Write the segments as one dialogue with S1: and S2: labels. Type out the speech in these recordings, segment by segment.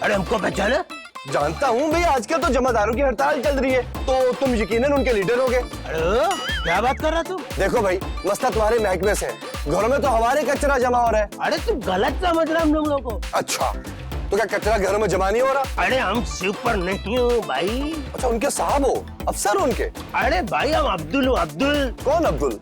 S1: अरे हमको पहचाना?
S2: जानता हूँ भैया, आजकल तो जमादारों की हड़ताल चल रही है, तो तुम यकीनन उनके लीडर होगे।
S1: अरे क्या बात कर रहा तू?
S2: देखो भाई, मसला तुम्हारे महकमे से है, घरों में तो हमारे कचरा जमा हो रहा है।
S1: अरे तू गलत समझ रहा हम लोगों को।
S2: अच्छा, तो क्या कचरा घरों में जमा नहीं हो रहा?
S1: अरे हम सुपर नहीं हो भाई।
S2: अच्छा, उनके साहब हो, अफसर हो उनके?
S1: अरे भाई हम अब्दुल हो, अब्दुल।
S2: कौन अब्दुल?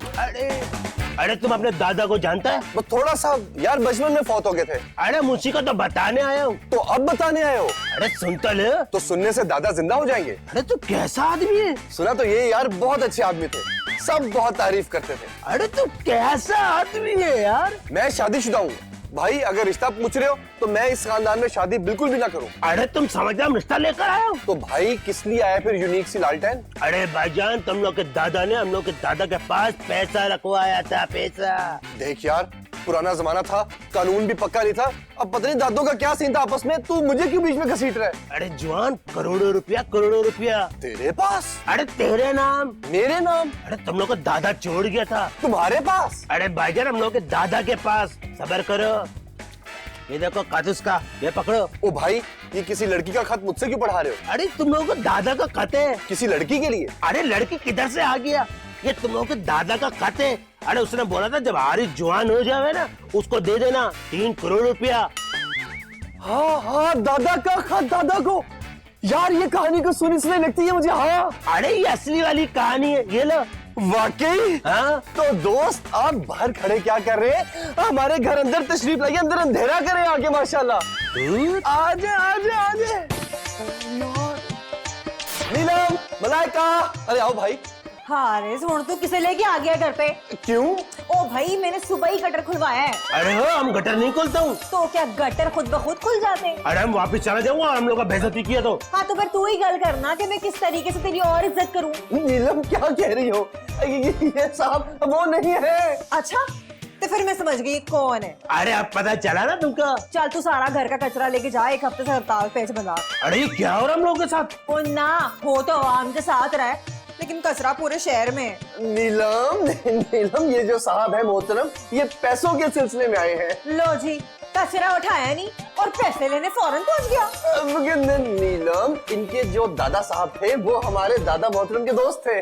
S1: अरे तुम अपने दादा को जानता है?
S2: वो थोड़ा सा यार बचपन में फौत हो गए थे।
S1: अरे मुझी को तो बताने आया हूँ।
S2: तो अब बताने आए हो?
S1: अरे सुन तो ले।
S2: तो सुनने से दादा जिंदा हो जाएंगे?
S1: अरे तू कैसा आदमी है?
S2: सुना तो ये यार बहुत अच्छे आदमी थे, सब बहुत तारीफ करते थे।
S1: अरे तू कैसा आदमी है यार?
S2: मैं शादीशुदा हूँ भाई, अगर रिश्ता पूछ रहे हो तो मैं इस खानदान में शादी बिल्कुल भी ना करूँ।
S1: अरे तुम समझ रहे हम रिश्ता लेकर आए हो?
S2: तो भाई किस लिए आया फिर यूनिक सी लालटेन?
S1: अरे भाईजान, तुम लोग के दादा ने हम लोग के दादा के पास पैसा रखवाया था, पैसा।
S2: देख यार, पुराना जमाना था, कानून भी पक्का नहीं था, अब पता नहीं दादों का क्या सीन था आपस में, तू मुझे क्यों बीच में घसीट रहा है?
S1: अरे जवान, करोड़ों रुपया, करोड़ों रुपया
S2: तेरे पास?
S1: अरे तेरे नाम,
S2: मेरे नाम?
S1: अरे तुम लोग को दादा छोड़ गया था।
S2: तुम्हारे पास?
S1: अरे भाईजान, हम लोग के दादा के पास। सब्र करो, ये देखो कातुस का, ये पकड़ो।
S2: ओ भाई, ये किसी लड़की का खत मुझसे क्यों पढ़ा रहे हो?
S1: अरे तुम लोगों को दादा का खत है।
S2: किसी लड़की के लिए?
S1: अरे लड़की किधर से आ गया? ये तुम लोगों के दादा का खत है। अरे उसने बोला था जब आरिफ जवान हो जावे ना, उसको दे देना 3 करोड़ रुपया।
S2: हाँ हाँ, दादा का खत दादा को। यार ये कहानी को सुनी सुनी लगती है मुझे। हाँ,
S1: अरे ये असली वाली कहानी है, ये लो।
S2: वाकई?
S1: हाँ?
S2: तो दोस्त आप बाहर खड़े क्या कर रहे हैं? हमारे घर अंदर तशरीफ लाइए, अंदर अंधेरा करे आगे। माशाल्लाह, आजे आजे आजे। नीलम, मलाइका, अरे आओ भाई।
S3: हाँ रे सुन, तू किसे लेके आ गया घर पे?
S2: क्यों?
S3: ओ भाई, मैंने सुबह ही गटर खुलवाया है।
S1: अरे हो, हम गटर नहीं खोलता हूँ।
S3: तो क्या गटर खुद ब खुद खुल जाते?
S1: अरे हम वापस चला जाऊंगा, हम लोग का बेइज्जती किया तो।
S3: हाँ तो फिर तू ही गल करना कि मैं किस तरीके से तेरी और इज्जत करूँ।
S2: नीलम क्या कह रही हो? ये साहब वो नहीं है।
S3: अच्छा, तो फिर मैं समझ गई कौन है।
S1: अरे अब पता चला ना तुमको।
S3: चल तू सारा घर का कचरा लेके जा, 1 हफ्ते से हड़ताल पे बाजार।
S1: अरे ये क्या हो रहा हम लोगों के साथ?
S3: ओ ना हो तो आवाम के साथ रहा है, लेकिन कचरा पूरे शहर में है।
S2: नीलम, ये जो साहब है मोहतरम, ये पैसों के सिलसिले में आए हैं।
S3: लो जी, कचरा उठाया नहीं और पैसे लेने फौरन पहुंच गया।
S2: नीलम, इनके जो दादा साहब थे वो हमारे दादा मोहतरम के दोस्त थे।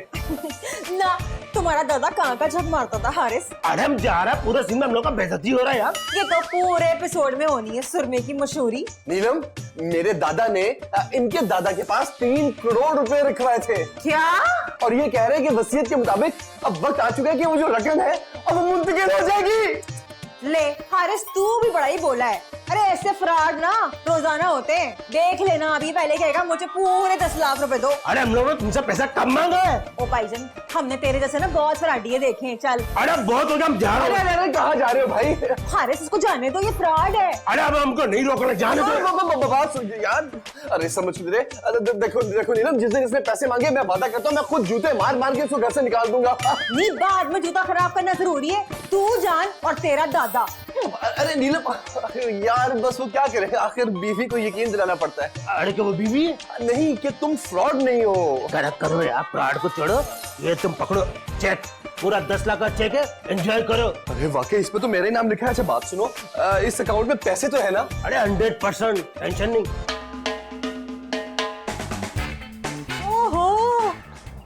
S3: ना, तुम्हारा दादा कहाँ का झक मारता था हारिस?
S1: अरे हम जा रहा, पूरा सीन में हम लोग का बेइज्जती हो रहा है यार।
S3: ये तो पूरे एपिसोड में होनी है सुरमे की मशहूरी।
S2: नीलम, मेरे दादा ने इनके दादा के पास 3 करोड़ रुपए रखवाए थे।
S3: क्या?
S2: और ये कह रहे हैं कि वसीयत के मुताबिक अब वक्त आ चुका है कि वो जो रकम है अब वो मुंतकिल हो जाएगी।
S3: ले हारिस, तू भी बड़ा ही बोला है। अरे ऐसे फ्रॉड ना रोजाना होते हैं, देख लेना। अभी पहले कहेगा मुझे पूरे 10 लाख रुपए दो।
S1: अरे हम लोगों ने तुमसे पैसा कम मांगा है।
S3: ओ भाईजान, हमने तेरे जैसे ना बहुत फ्रॉडिये देखे हैं। चल।
S1: अरे बहुत हो गया, हम जा रहे हैं।
S2: अरे कहाँ जा रहे हो भाई?
S3: हारिस, इसको जाने दो, ये फ्रॉड है।
S1: अरे अब हमको नहीं रोकना, जाने दो।
S2: बात सुन यार। अरे समझ रहे, देखो देखो नीलम, जिस दिन इसने पैसे मांगे मैं वादा करता हूँ मैं खुद जूते मार मार के इसको घर से निकाल दूंगा।
S3: नहीं, बाद में जूता खराब करना जरूरी है। तू जान और तेरा दादा।
S2: अरे नीलम यार, बस वो क्या करे, आखिर बीवी को यकीन दिलाना पड़ता है।
S1: अरे क्या वो बीवी है?
S2: नहीं कि तुम फ्रॉड नहीं हो।
S1: करो यार, फ्रॉड को छोड़ो। ये तुम पकड़ो चेक, पूरा 10 लाख का चेक है, एंजॉय करो।
S2: अरे वाकई इस पे तो मेरा ही नाम लिखा है। अच्छा बात सुनो, इस अकाउंट में पैसे तो है ना?
S1: अरे 100%, टेंशन नहीं।
S3: ओहो,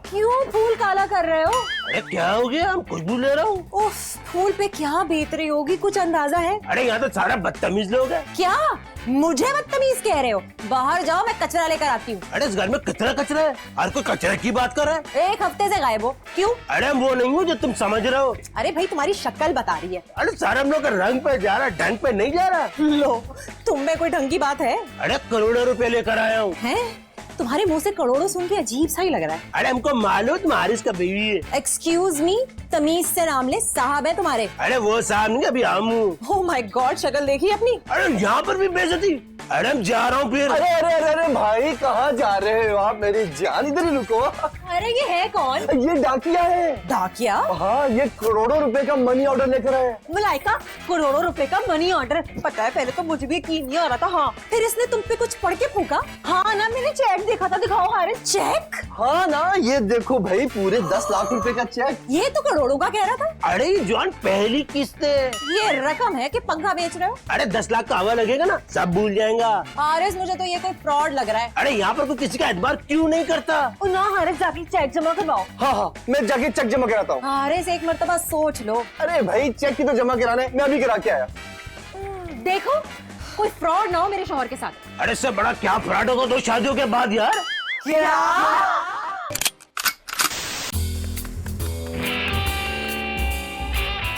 S3: क्यों फूल काला कर रहे हो?
S1: अरे क्या हो गया, हम खुशबू ले रहा हूँ।
S3: उफ, फूल पे क्या बीत रही होगी, कुछ अंदाजा है?
S1: अरे यहाँ तो सारा बदतमीज लोग हैं।
S3: क्या मुझे बदतमीज कह रहे हो? बाहर जाओ, मैं कचरा लेकर आती हूँ।
S1: अरे इस घर में कितना कचरा है, हर कोई कचरे की बात कर रहा है।
S3: 1 हफ्ते से गायब हो, क्यों?
S1: अरे वो नहीं हूँ जो तुम समझ रहे हो।
S3: अरे भाई, तुम्हारी शक्ल बता रही है।
S1: अरे सारा हम लोग का रंग पे जा रहा, ढंग पे नहीं जा रहा।
S3: लो, तुम में कोई ढंग की बात है?
S1: अरे करोड़ों रुपए लेकर आया हूँ।
S3: हैं? तुम्हारे मुंह से करोड़ों सुन के अजीब सा ही लग रहा है।
S1: अरे हमको मालूम तुम हारिस का बीवी है।
S3: एक्सक्यूज मी, तमीज से नाम ले, साहब है तुम्हारे।
S1: अरे वो साहब नहीं, अभी हम हूँ।
S3: ओह माय गॉड, शक्ल देखी अपनी।
S1: अरे यहाँ पर भी बेइज्जती। अरे हम जा रहा हूँ फिर।
S2: अरे अरे अरे अरे भाई, कहाँ जा रहे हो आप? मेरी जान, इधर ही रुको।
S3: अरे ये है कौन?
S2: ये डाकिया है।
S3: डाकिया?
S2: हाँ, ये करोड़ों रुपए का मनी ऑर्डर लेकर आए।
S3: मलाइका, करोड़ों रुपए का मनी ऑर्डर? पता है, पहले तो मुझे भी यकीन नहीं आ रहा था। हाँ, फिर इसने तुम पे कुछ पढ़ के फूका? हाँ ना, मैंने चेक देखा था। दिखाओ हारिस, चेक।
S2: हाँ ना, ये देखो भाई, पूरे 10 लाख रुपए का चेक।
S3: ये तो करोड़ों का कह रहा था।
S1: अरे ये जॉन पहली किस्त है।
S3: ये रकम है कि पंखा बेच रहे हो?
S1: अरे 10 लाख का हवा लगेगा ना, सब भूल जाएगा।
S3: हारिस मुझे तो ये कोई फ्रॉड लग रहा है।
S1: अरे यहाँ पर कोई किसी का एतबार क्यों नहीं करता?
S3: ना हारिस जाके चेक जमा करवाओ।
S2: हाँ हाँ, मैं जाके चेक जमा कराता हूँ।
S3: हारिस एक मर्तबा सोच लो।
S2: अरे भाई चेक की तो जमा कराना है, मैं अभी करा के आया।
S3: देखो कोई फ्रॉड ना हो मेरे शौहर के साथ।
S1: अरे इससे बड़ा क्या फ्रॉड होगा 2 शादियों के बाद यार।
S3: क्या?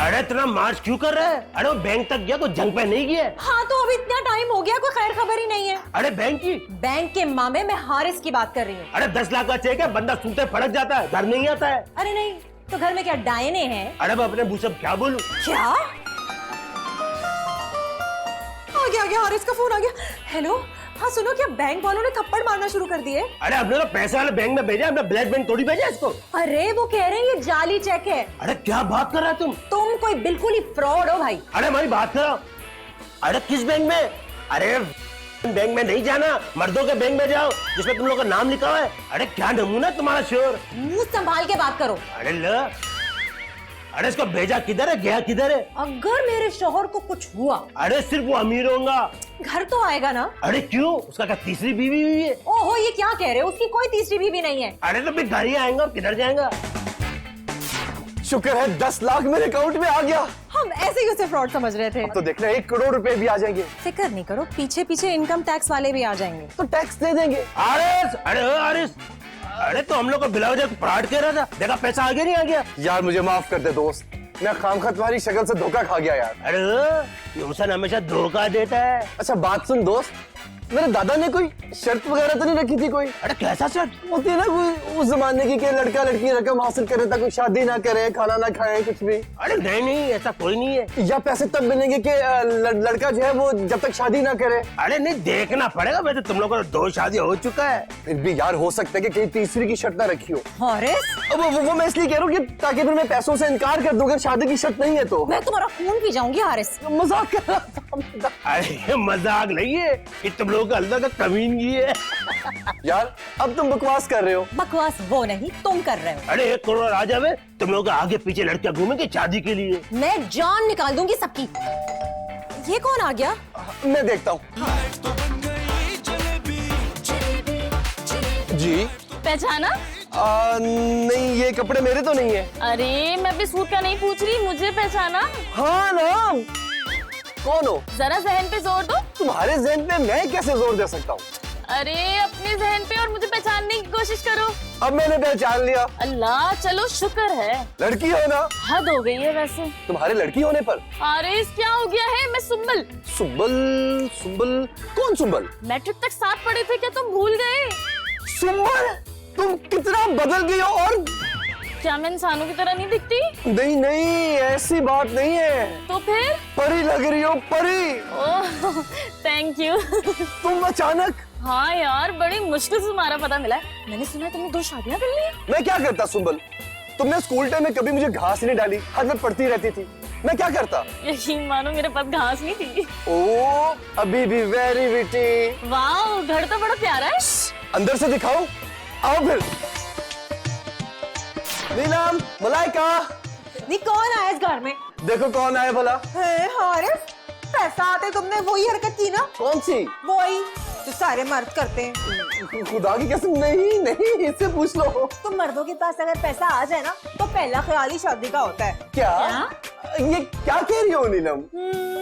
S1: अरे इतना मार्च क्यों कर रहा है? अरे वो बैंक तक गया, कोई जंग पे नहीं गया।
S3: हाँ तो अभी इतना टाइम हो गया, कोई खैर खबर ही नहीं है।
S1: अरे बैंक की?
S3: बैंक के मामले में हारिस की बात कर रही हूँ।
S1: अरे 10 लाख का चेक है, बंदा सुनते फड़क जाता है, घर नहीं आता है।
S3: अरे नहीं तो घर में क्या डायने हैं?
S1: अरे मैं अपने मुंह से क्या बोलूं?
S3: क्या? आ गया हारिस का फोन आ गया। हेलो, हाँ सुनो, क्या बैंक वालों ने थप्पड़ मारना शुरू कर दिए?
S1: अरे हमने तो पैसे वाले बैंक में भेजा, हमने ब्लैक बैंक थोड़ी भेजा इसको।
S3: अरे वो कह रहे हैं ये जाली चेक है।
S1: अरे क्या बात कर रहा है
S3: तुम कोई बिल्कुल ही फ्रॉड हो भाई।
S1: अरे हमारी बात करो। अरे किस बैंक में? अरे बैंक में नहीं जाना, मर्दों के बैंक में जाओ जिसमें तुम लोग का नाम लिखा हुआ है। अरे क्या नमूना तुम्हारा शोर।
S3: मुंह संभाल के बात करो।
S1: अरे ल, अरे इसको भेजा किधर है, गया किधर है?
S3: अगर मेरे शौहर को कुछ हुआ,
S1: अरे सिर्फ वो अमीर होगा।
S3: घर तो आएगा ना?
S1: अरे क्यों, उसका क्या तीसरी बीवी हुई है?
S3: ओहो ये क्या कह रहे हो, उसकी कोई तीसरी बीवी नहीं है।
S1: अरे तो फिर घर ही आएंगा, किधर जाएगा?
S2: शुक्र है 10 लाख मेरे अकाउंट में आ गया।
S3: हम ऐसे ही उसे फ्रॉड समझ रहे थे।
S2: तो देख रहे 1 करोड़ रुपए भी आ जाएंगे।
S3: फिक्र नहीं करो, पीछे पीछे इनकम टैक्स वाले भी आ जाएंगे।
S2: तो टैक्स दे देंगे।
S1: आरिस, अरे ओ आरिस, अरे तो हम लोग को बिलाव जब फ्रॉड कह रहा था, देखा पैसा आगे नहीं आ गया।
S2: यार मुझे माफ कर दे दोस्त, मैं खामखा तुम्हारी शक्ल से धोखा खा गया यार।
S1: अरे ये हुसैन हमेशा धोखा देता है।
S2: अच्छा बात सुन दोस्त, मेरे दादा ने कोई शर्त वगैरह तो नहीं रखी थी कोई?
S1: अरे कैसा शर्त?
S2: होती है ना कोई उस जमाने की कि लड़का लड़की रकम हासिल करे तक कोई शादी ना करे, खाना ना खाए, कुछ भी।
S1: अरे नहीं नहीं, ऐसा कोई नहीं है।
S2: या पैसे तब मिलेंगे कि लड़का जो है वो जब तक शादी ना करे।
S1: अरे नहीं, देखना पड़ेगा, वैसे तुम लोगों को 2 शादी हो चुका है।
S2: फिर भी यार हो सकता है कि कहीं तीसरी की शर्त ना रखी हो।
S3: हारिस,
S2: अब वो मैं इसलिए कह रहा हूँ कि ताकि फिर मैं पैसों से इनकार कर दूं अगर शादी की शर्त नहीं है तो।
S3: मैं तुम्हारा खून पी जाऊंगी हारिस।
S2: मजाक कर रहा था।
S1: अरे मजाक नहीं है, ये तुम लोगों का अल्लाह का कमीनगी है।
S2: यार अब तुम बकवास कर रहे हो।
S3: बकवास वो नहीं तुम कर रहे हो।
S1: अरे 1 करोड़ आ जावे, तुम लोग आगे पीछे लड़कियां घूमेंगे शादी के लिए।
S3: मैं जान निकाल दूंगी सबकी। ये कौन आ गया?
S2: मैं देखता हूँ। जी
S4: पहचाना?
S2: नहीं ये कपड़े मेरे तो नहीं है।
S4: अरे मैं भी सूट का नहीं पूछ रही, मुझे पहचाना?
S2: हाँ ना, कौन हो?
S4: जरा जहन पे जोर दो।
S2: तुम्हारे जहन पे मैं कैसे जोर दे सकता हूँ?
S4: अरे अपने जहन पे और मुझे पहचानने की कोशिश करो।
S2: अब मैंने पहचान लिया।
S4: अल्लाह चलो शुक्र है।
S2: लड़की हो ना?
S4: हद हो गई है वैसे
S2: तुम्हारे लड़की होने पर।
S4: अरे क्या हो गया है? मैं सुम्बल।
S2: सुम्बल? सुम्बल? कौन सुम्बल?
S4: मैट्रिक तक साथ पढ़े थे, क्या तुम भूल गए?
S2: सुम्बल? तुम कितना बदल गई हो। और
S4: क्या मैं इंसानों की तरह नहीं दिखती?
S2: नहीं नहीं ऐसी बात नहीं है।
S4: तो फिर?
S2: परी लग रही हो, परी।
S4: Oh thank you.
S2: तुम अचानक।
S4: हाँ यार बड़ी मुश्किल से तुम्हारा पता मिला है। मैंने सुना है तुमने 2 शादियां कर ली।
S2: मैं क्या करता सुम्बल? तुमने स्कूल टाइम में कभी मुझे घास नहीं डाली, हर में पढ़ती रहती थी। मैं क्या करता?
S4: यकीन मानो मेरे पास घास नहीं थी।
S2: ओ अभी भी वेरी विटी।
S4: वाह घर तो बड़ा प्यारा है।
S2: अंदर से दिखाओ, आओ फिर। नीलम, मलाइका,
S3: नहीं कौन आया इस घर में?
S2: देखो कौन आया भला।
S3: हारिस, पैसा आते तुमने वही हरकत की ना?
S2: कौन सी?
S3: वही जो सारे मर्द करते हैं।
S2: खुदा की कसम, नहीं नहीं इससे पूछ लो।
S3: तो मर्दों के पास अगर पैसा आ जाए ना तो पहला ख्याल ही शादी का होता है।
S2: क्या? ये क्या कह रही हो नीलम?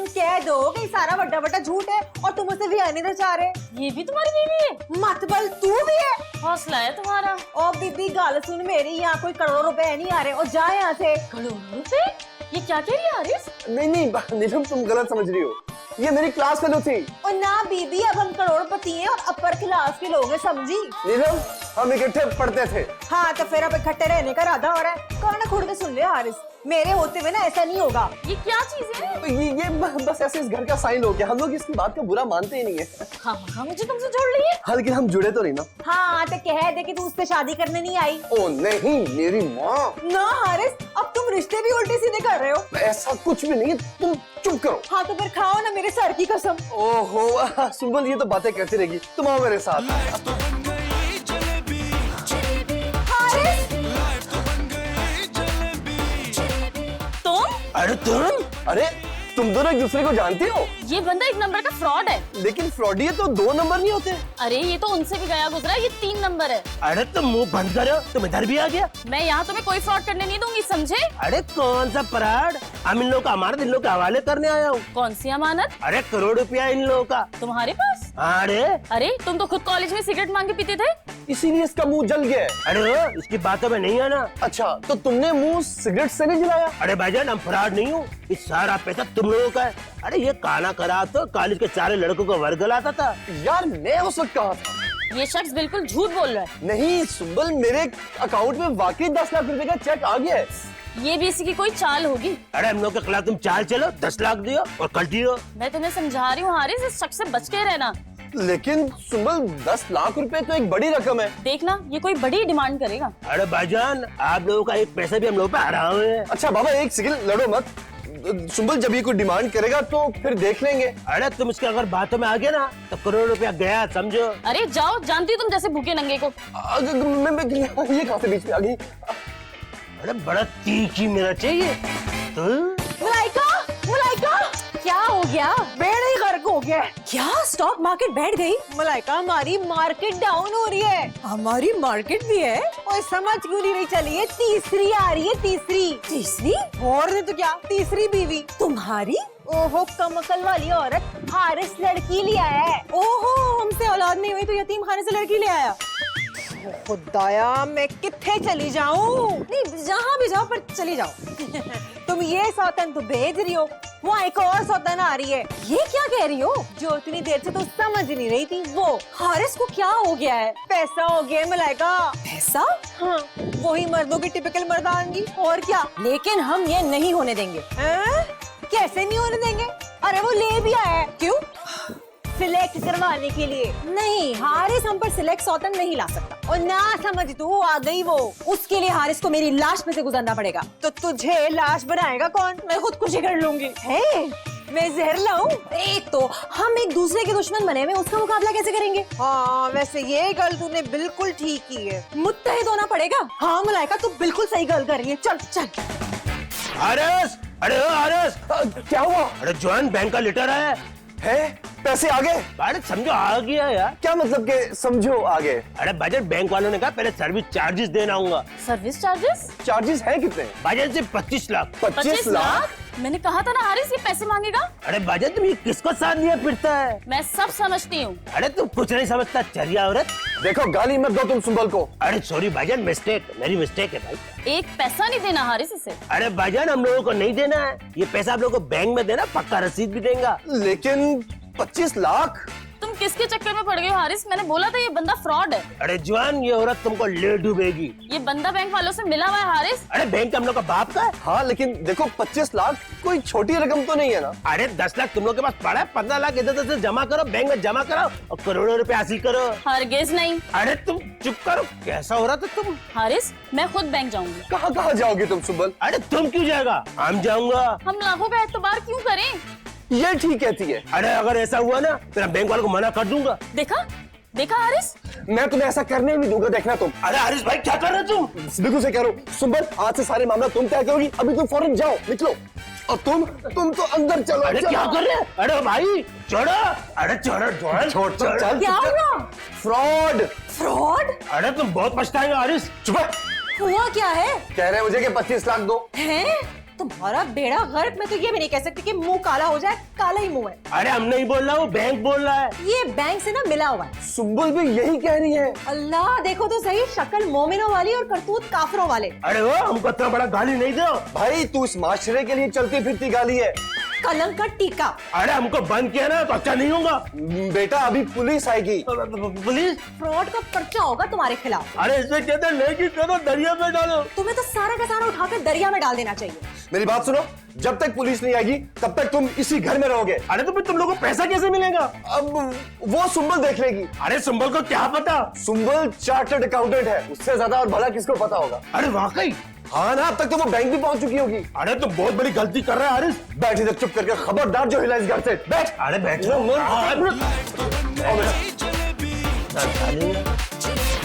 S3: कह दो कि सारा बड़ा बड़ा झूठ है और तुम उसे भी आने चाह रहे।
S4: ये भी तुम्हारी बीवी है?
S3: मतबल तू भी है।
S4: हौसला है तुम्हारा।
S3: ओ बीबी गाल सुन मेरी, यहाँ कोई करोड़ों रुपए नहीं आ रहे और जा यहाँ से।
S4: करोड़ों रुपए? ये क्या कह रही है हारिस?
S2: नहीं नहीं नीलम तुम गलत समझ रही हो, ये मेरी क्लास फेलो थी।
S3: और ना बीबी, अब हम करोड़पति हैं और अपर क्लास के लोग हैं, समझी?
S2: नीलम हम इकट्ठे पढ़ते थे।
S3: हाँ तो फिर अब इकट्ठे रहने का इरादा हो रहा है। कौन खुद के सुन ले हारिस, मेरे होते हुए ना ऐसा नहीं होगा।
S4: ये क्या चीज है?
S2: ये बस ऐसे इस घर का साइन हो गया। हम लोग इसकी बात का बुरा मानते ही नहीं है।
S4: हाँ मुझे तुमसे जोड़ ली है।
S2: हाँ लेकिन हम जुड़े तो नहीं ना।
S3: हाँ तो कह दे कि तू उससे शादी करने नहीं आई।
S2: ओ नहीं मेरी माँ।
S3: ना हारिस, अब तुम रिश्ते भी उल्टे सीधे कर रहे हो।
S2: ऐसा कुछ भी नहीं है, तुम चुप करो।
S3: हाँ तो फिर खाओ ना मेरे सर की कसम।
S2: ओहो सुम्बल ये तो बातें करती रहेगी, तुम आओ मेरे साथ।
S3: हारिस,
S1: अरे तुम
S2: अरे तुम दोनों एक दूसरे को जानते हो?
S4: ये बंदा एक नंबर का फ्रॉड है।
S2: लेकिन फ्रॉडी तो 2 नंबर नहीं होते।
S4: अरे ये तो उनसे भी गया गुजरा, ये 3 नंबर है।
S1: अरे तुम मुंह बंद करो, तुम इधर भी आ गया।
S4: मैं यहाँ तुम्हें कोई फ्रॉड करने नहीं दूंगी, समझे?
S1: अरे कौन सा फ्रॉड? हम इन लोगों का अमानत इन लोगों के हवाले करने आया हूँ।
S4: कौन सी अमानत?
S1: अरे करोड़ रुपया इन लोगों का।
S4: तुम्हारे पास?
S1: अरे
S4: अरे तुम तो खुद कॉलेज में सिगरेट मांग के पीते थे।
S2: इसीलिए इसका मुंह जल गया है।
S1: अरे हो, इसकी बातों में नहीं आना।
S2: अच्छा तो तुमने मुंह सिगरेट से नहीं जलाया?
S1: अरे भाईजान हम फ्रॉड नहीं हूँ, ये सारा पैसा तुम लोगों का है। अरे ये काला करा तो कॉलेज के सारे लड़कों को वर्गलाता था।
S2: यार मैं उस वक्त कहा था।
S4: ये शख्स बिल्कुल झूठ बोल रहा है।
S2: नहीं सुंबल, मेरे अकाउंट में वाकई 10 लाख रुपए का चेक आ गया है।
S4: ये भी इसी की कोई चाल होगी।
S1: अरे हम लोग के खिलाफ तुम चाल चलो, 10 लाख दियो और कल्टी हो।
S4: मैं तुम्हें समझा रही हूँ हारिस, इस शख्स से बच के रहना।
S2: लेकिन सुंबल 10 लाख रुपए तो एक बड़ी रकम है।
S4: देखना ये कोई बड़ी डिमांड करेगा।
S1: अरे भाईजान आप लोगों का एक पैसा भी हम लोग पे हराम है।
S2: अच्छा बाबा एक सेकंड, लड़ो मत। सुंबल जब ये कोई डिमांड करेगा तो फिर देख लेंगे।
S1: अरे तुम इसके अगर बातों में आ गए ना तो करोड़ रुपया गया, समझो।
S4: अरे जाओ, जानती हो तुम जैसे भूखे नंगे को।
S2: मैं ये कहाँ से बीच में आ गई?
S1: अरे बड़ा तीखी मेरा चाहिए तो।
S3: मलाइका, मलाइका, क्या हो गया? बेड़ा ही गर्क हो गया। क्या स्टॉक मार्केट बैठ गई? मलाइका हमारी मार्केट डाउन हो रही है। हमारी मार्केट भी है और समझ क्यों नहीं रही चली है? तीसरी आ रही है, तीसरी। तीसरी? और नहीं तो क्या, तीसरी बीवी तुम्हारी? ओहो कमकल वाली औरत, हारिस लड़की ले आया है। ओहो हमसे औलाद नहीं हुई तो यतीम खाने से लड़की ले आया। खुदाया मैं किथे चली जाऊं? नहीं जहाँ भी जाओ पर चली जाओ। तुम ये सौतन तो भेज रही हो, वहाँ एक और सौतन आ रही है। ये क्या कह रही हो? जो इतनी देर से तो समझ नहीं रही थी वो। हारिस को क्या हो गया है? पैसा हो गया है मलाइका। पैसा? हाँ वही मर्दों की टिपिकल मर्दानगी, और क्या। लेकिन हम ये नहीं होने देंगे। कैसे नहीं होने देंगे? अरे वो ले भी आया है। क्यों? सिलेक्ट करवाने के लिए। नहीं हारिस हम पर सिलेक्ट सौतन नहीं ला सकता। और ना समझ तू आ गई वो, उसके लिए हारिस को मेरी लाश में से गुजरना पड़ेगा। तो तुझे लाश बनाएगा कौन? मैं खुदकुशी कर लूंगी। है मैं जहर लाऊं? एक तो हम एक दूसरे के दुश्मन बने हुए, उसका मुकाबला कैसे करेंगे? हाँ वैसे ये गल तूने बिल्कुल ठीक की है, मुत्तहिद होना पड़ेगा। हाँ मलाइका तू बिल्कुल सही गल कर रही है। चल चल।
S1: हारिस, अरे हो हारिस।
S2: क्या हुआ?
S1: अरे जॉन बैंक का लेटर
S2: है? पैसे आ गए?
S1: अरे समझो आ गया यार।
S2: क्या मतलब के समझो आ गए?
S1: अरे बजट बैंक वालों ने कहा पहले सर्विस चार्जेस देना होगा।
S4: Service charges?
S2: चार्जेस है कितने?
S1: बजट से 25 लाख।
S2: 25 लाख?
S4: मैंने कहा था ना हारिस ये पैसे मांगेगा।
S1: अरे बजट तुम ये किसको साथ दिया फिरता है?
S4: मैं सब समझती हूँ।
S1: अरे तुम कुछ नहीं समझता चरिया औरत।
S2: देखो गाली मत दो तुम सुंबल को।
S1: अरे सॉरी भाईजान, मिस्टेक, मेरी मिस्टेक है भाई।
S4: एक पैसा नहीं देना हारिस इसे।
S1: अरे भाईजान हम लोगों को नहीं देना है ये पैसा, आप लोगों को बैंक में देना, पक्का रसीद भी देगा।
S2: लेकिन 25 लाख?
S4: तुम किसके चक्कर में पड़ गए हो हारिस? मैंने बोला था ये बंदा फ्रॉड है।
S1: अरे जवान ये औरत तुमको ले डूबेगी।
S4: ये बंदा बैंक वालों से मिला हुआ है हारिस।
S1: अरे बैंक हम लोग का बाप का है।
S2: हाँ लेकिन देखो 25 लाख कोई छोटी रकम तो नहीं है ना।
S1: अरे 10 लाख तुम लोग के पास पड़ा है, 15 लाख इधर उधर से जमा करो, बैंक में जमा करो और करोड़ों रुपए हासिल करो।
S4: हरगिज नहीं।
S1: अरे तुम चुप करो, कैसा हो रहा था तुम?
S4: हारिस मैं खुद बैंक जाऊंगी।
S2: कहाँ कहाँ जाओगे तुम सुंबल?
S1: अरे तुम क्यों जाएगा? हम जाऊंगा।
S4: हम लाखों का एतबार क्यों करें?
S2: ये ठीक कहती है।
S1: अरे अगर ऐसा हुआ ना फिर मैं बैंक वालों को मना कर दूंगा।
S4: देखा देखा हारिस,
S2: मैं तुम्हें ऐसा करने नहीं दूंगा, देखना तुम।
S1: अरे हारिस भाई क्या कर रहे हो तुम?
S2: बिल्कुल से कह रहा हूँ सुंबल, आज से सारे मामला तुम तय करोगी। अभी तुम फौरन जाओ, निकलो। और तुम तो अंदर चलो।
S1: अरे क्या कर रहे हैं? अरे भाई छोड़ो। अरे छोड़ो छोड़ो
S2: छोड़ चल।
S3: क्या हुआ?
S2: फ्रॉड।
S3: फ्रॉड?
S1: अरे तुम बहुत पछताएंगे हारिस।
S2: चुप है।
S3: हुआ क्या है?
S2: कह रहे हैं मुझे कि 25 लाख दो।
S3: हैं? तुम्हारा बेड़ा गर्क। मैं तो ये भी नहीं कह सकती कि मुंह काला हो जाए, काला ही मुंह है।
S1: अरे हम नहीं बोल रहा हूँ, बैंक बोल रहा है।
S3: ये बैंक से ना मिला हुआ है।
S2: सुंबल भी यही कह रही है।
S3: अल्लाह देखो तो सही, शक्ल मोमिनों वाली और करतूत काफरों वाले।
S1: अरे वो हमको इतना बड़ा गाली नहीं दो
S2: भाई, तू इस माशरे के लिए चलती फिरती गाली है।
S3: कलंक का टीका।
S1: अरे हमको बंद किया ना तो अच्छा नहीं होगा।
S2: बेटा अभी पुलिस आएगी।
S1: पुलिस?
S3: फ्रॉड का पर्चा होगा तुम्हारे खिलाफ।
S1: अरे इसमें कहते हैं लेके करो, दरिया में डालो।
S3: तुम्हें तो सारा का सारा उठाकर दरिया में डाल देना चाहिए।
S2: मेरी बात सुनो, जब तक पुलिस नहीं आएगी तब तक तुम इसी घर में रहोगे।
S1: अरे तो फिर तुम लोगों को पैसा कैसे मिलेगा?
S2: अब वो सुंबल देख लेगी।
S1: अरे सुंबल को क्या पता?
S2: सुंबल चार्टर्ड अकाउंटेंट है, उससे ज्यादा और भला किसको पता होगा।
S1: अरे वाकई?
S2: हाँ ना, अब तक तो वो बैंक भी पहुंच चुकी होगी।
S1: अरे तुम बहुत बड़ी गलती कर रहे हैं हारिस।
S2: बैठ इधर चुप करके, खबरदार जो हिला इस घर से। बैठ।
S1: अरे बैठो।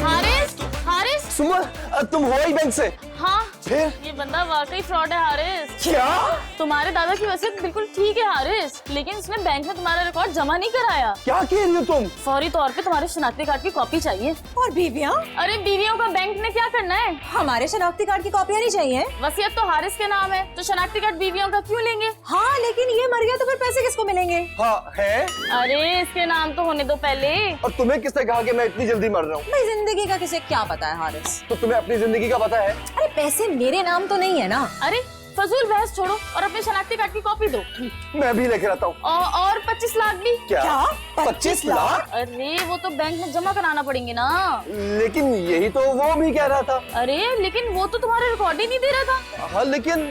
S4: हारिस हारिस।
S2: सुंबल तुम हो ही बैंक से?
S4: हाँ
S2: फिर
S4: ये बंदा वाकई फ्रॉड है हारिस।
S2: क्या?
S4: तुम्हारे दादा की वसीयत बिल्कुल ठीक है हारिस, लेकिन उसने बैंक में तुम्हारा रिकॉर्ड जमा नहीं कराया।
S2: क्या कह रही हो तुम?
S4: फौरी तौर पे तुम्हारे शनाख्ती कार्ड की कॉपी चाहिए।
S3: और बीवियाँ?
S4: अरे बीवियों का बैंक ने क्या करना है?
S3: हमारे शनाख्ती कार्ड की कॉपियाँ नहीं चाहिए।
S4: वसीयत तो हारिस के नाम है, तो शनाख्ती कार्ड बीवियों का क्यों लेंगे?
S3: हाँ, लेकिन ये मर गया तो फिर पैसे किसको मिलेंगे?
S2: हाँ है।
S4: अरे इसके नाम तो होने दो पहले।
S2: और तुम्हें किसने कहा कि मैं इतनी जल्दी मर रहा हूँ?
S3: भाई जिंदगी का किसे क्या पता है हारिस?
S2: तो तुम्हें अपनी जिंदगी का पता है?
S3: अरे पैसे मेरे नाम तो नहीं है ना।
S4: अरे फजूल बहस छोड़ो और अपने शनाख्ती कार्ड की कॉपी दो।
S2: मैं भी लेकर आता हूँ।
S4: और 25 लाख भी।
S2: क्या?
S3: 25 लाख?
S4: अरे वो तो बैंक में जमा कराना पड़ेंगे ना।
S2: लेकिन यही तो वो भी कह रहा था।
S4: अरे लेकिन वो तो तुम्हारे रिकॉर्ड ही नहीं दे रहा था।
S2: हाँ लेकिन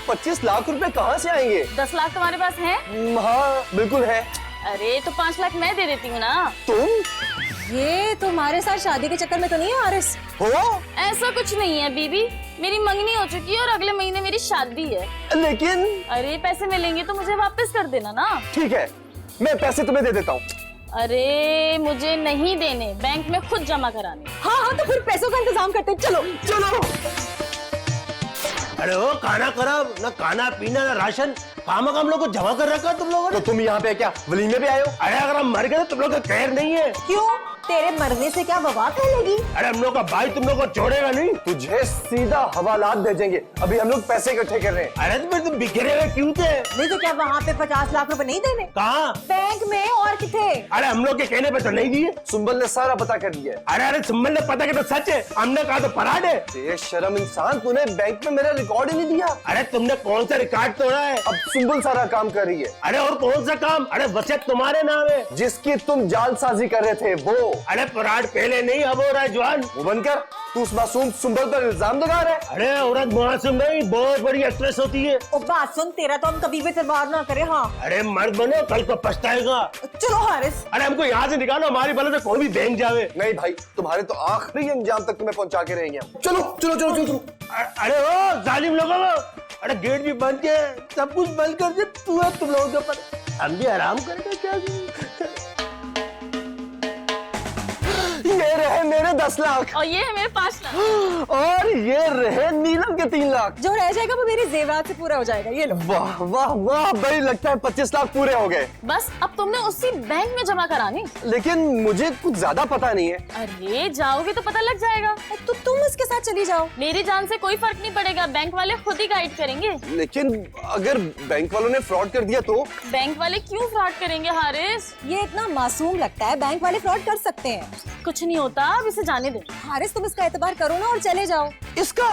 S2: 25 लाख रुपए कहाँ से आएंगे?
S4: 10 लाख तुम्हारे पास है?
S2: हाँ बिल्कुल है।
S4: अरे तो 5 लाख मैं दे देती हूँ ना।
S2: तुम
S3: ये तुम्हारे साथ शादी के चक्कर में तो नहीं है हारिस?
S2: हो?
S4: ऐसा कुछ नहीं है बीबी, मेरी मंगनी हो चुकी है और अगले महीने मेरी शादी है।
S2: लेकिन
S4: अरे पैसे मिलेंगे तो मुझे वापस कर देना ना।
S2: ठीक है, मैं पैसे तुम्हें दे देता हूँ।
S4: अरे मुझे नहीं देने, बैंक में खुद जमा कराने।
S3: हाँ हाँ, तो फिर पैसों का इंतजाम करते हैं। चलो
S2: चलो।
S1: अरे वो खाना खराब, ना खाना पीना ना राशन, काम लोग को जमा कर रखा है तुम लोगों
S2: तो
S1: ने।
S2: तुम यहाँ पे क्या वलीमे पे आए हो?
S1: अरे अगर हम मर गए तो तुम लोग का खैर नहीं है।
S3: क्यों? तेरे मरने से क्या वबा फैलेगी?
S1: अरे हम लोग का भाई तुम लोग को छोड़ेगा नहीं।
S2: तुझे सीधा हवालात भेजेंगे। अभी हम लोग पैसे इकट्ठे कर रहे हैं।
S1: अरे तो फिर तुम बिखरे हुए क्यों थे?
S3: नहीं तो क्या वहाँ पे 50 लाख रुपए नहीं देने?
S1: कहाँ?
S3: बैंक में और किथे?
S1: अरे हम लोग के कहने पे तो नहीं दिए।
S2: सुंबल ने सारा पता कर दिया है।
S1: अरे सुम्बल ने पता कि तो सच है, हमने कहा तो पराड है।
S2: बेशरम इंसान, तूने बैंक में मेरा रिकॉर्ड ही नहीं दिया।
S1: अरे तुमने कौन सा रिकॉर्ड तोड़ा है?
S2: अब सुंबल सारा काम कर रही है।
S1: अरे और कौन सा काम? अरे वसीयत तुम्हारे नाम है।
S2: जिसकी तुम जालसाजी कर रहे थे वो।
S1: अरे पराड पहले नहीं अब हो रहा है जवान।
S2: वो बनकर तू उस मासूम सुंबल पर इल्जाम लगा रहा है।
S1: अरे औरत मासूम नहीं, बहुत बड़ी एक्ट्रेस होती है।
S3: ओ बात सुन, तेरा तो हम कभी भी इतबार ना करे। हाँ
S1: अरे मर्द बनो, कल को पछताएगा।
S3: चलो हारिस।
S1: अरे हमको यहाँ से निकालो, हमारी बल से कोई भी बैंक जावे।
S2: नहीं भाई, तुम्हारे तो आखिरी अंजाम तक तुम्हें पहुंचा के रहेंगे हम। चलो चलो चलो चलो, चलो।
S1: अरे ओ जालिम लोगों को, अरे गेट भी बंद किया, सब कुछ बंद कर दे। तू है तुम लोगों के ऊपर, हम भी आराम करेंगे क्या?
S2: ये रहे मेरे 10 लाख
S4: और ये है मेरे 5 लाख।
S2: और ये रहे नीलम के 3 लाख।
S3: जो रह जाएगा वो मेरी जेवरात से पूरा हो जाएगा। ये लो।
S2: वाह वाह वाह, बड़ी लगता है 25 लाख पूरे हो गए।
S4: बस अब तुमने उसी बैंक में जमा कराने।
S2: लेकिन मुझे कुछ ज्यादा पता नहीं है।
S4: अरे जाओगे तो पता लग जाएगा।
S3: तो तुम इसके साथ चली जाओ।
S4: मेरी जान से कोई फर्क नहीं पड़ेगा, बैंक वाले खुद ही गाइड करेंगे।
S2: लेकिन अगर बैंक वालों ने फ्रॉड कर दिया तो?
S4: बैंक वाले क्यों फ्रॉड करेंगे हारिस?
S3: ये इतना मासूम लगता है, बैंक वाले फ्रॉड कर सकते हैं।
S4: कुछ नहीं होता, अब इसे जाने दो।
S3: हारिस तुम इसका एतबार करो ना और चले जाओ।
S2: इसका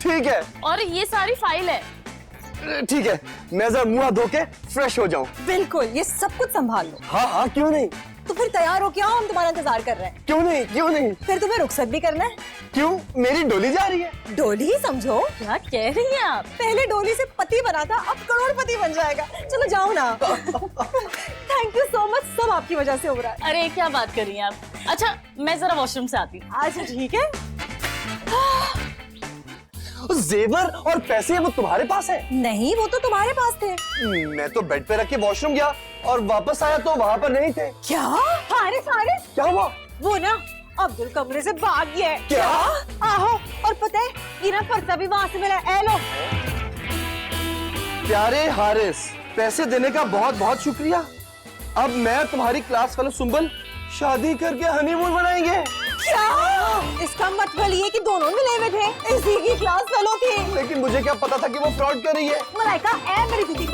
S2: ठीक है।
S4: और ये सारी फाइल है।
S2: ठीक है, मैं जरा मुंह धो के फ्रेश हो जाऊं।
S3: बिल्कुल, ये सब कुछ संभाल लो।
S2: हाँ हाँ, क्यों नहीं।
S3: तो फिर तैयार हो क्या? हम तुम्हारा इंतजार कर रहे हैं।
S2: क्यों नहीं क्यों नहीं।
S3: फिर तुम्हें रुखसत भी करना है।
S2: क्यों? मेरी डोली जा रही है।
S3: डोली ही समझो।
S4: क्या कह रही हैं आप?
S3: पहले डोली से पति बना था, अब करोड़पति बन जाएगा। चलो जाओ ना। थैंक यू सो मच, सब आपकी वजह से हो रहा है।
S4: अरे क्या बात कर रही हैं आप? अच्छा मैं जरा वॉशरूम से आती हूँ।
S3: अच्छा ठीक है।
S2: जेवर और पैसे वो तुम्हारे पास है?
S3: नहीं, वो तो तुम्हारे पास थे।
S2: मैं तो बेड पे रख के वॉशरूम गया और वापस आया तो वहाँ पर नहीं थे।
S3: क्या? हारिस हारिस,
S2: क्या हुआ?
S3: वो ना अब्दुल कमरे से भाग गया है।
S2: क्या?
S3: आहो, और पता है ये ना पर्चा भी वहाँ से मिला है। ए लो।
S2: प्यारे हारिस, पैसे देने का बहुत बहुत शुक्रिया। अब मैं तुम्हारी क्लास वाले सुंबल शादी करके हनीमून मनाएंगे।
S3: क्या? इसका मतलब ये कि दोनों मिले हुए थे, इसी की क्लास फेलो थी।
S2: लेकिन मुझे क्या पता था कि वो फ्रॉड कर रही है।
S3: मलाइका, ए मेरी दीदी,